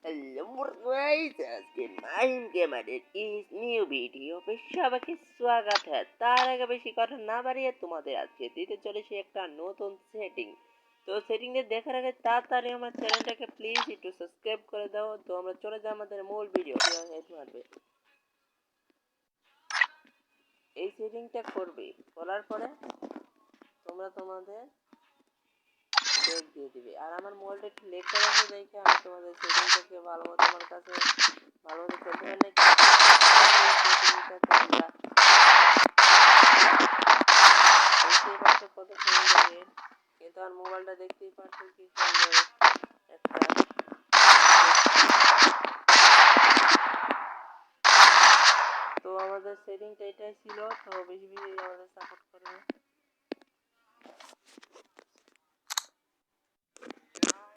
Hello guys, আজকে mime গেমারের is new video সবাইকে স্বাগত है। তার আগে বেশি কথা না বাড়িয়ে তোমাদের আজকে দিতে চলেছি একটা নতুন সেটিং। তো সেটিংটা দেখার আগে তাড়াতাড়ি আমার চ্যানেলটাকে প্লিজ একটু সাবস্ক্রাইব করে দাও। তো আমরা চলে যাই আমাদের মূল ভিডিও। মারবে এই সেটিংটা করবে, করার পরে তোমরা তোমাদের চেক দিয়ে দিবে। আর আমার মোবাইলটা একটু লেগ করে আছে দেখে আমি তোমাদের সেটিংটাকে ভালো মতো আমার কাছে ভালো মতো করতে পারি না। সেটিংটা তোমরা দেখতেই পাচ্ছ কত সুন্দর, কিন্তু আমার মোবাইলটা দেখতেই পাচ্ছ কি সুন্দর একটা। তো আমাদের সেটিংটা এটাই ছিল। তো বেশি বেশি আমাদের সাপোর্ট করবে।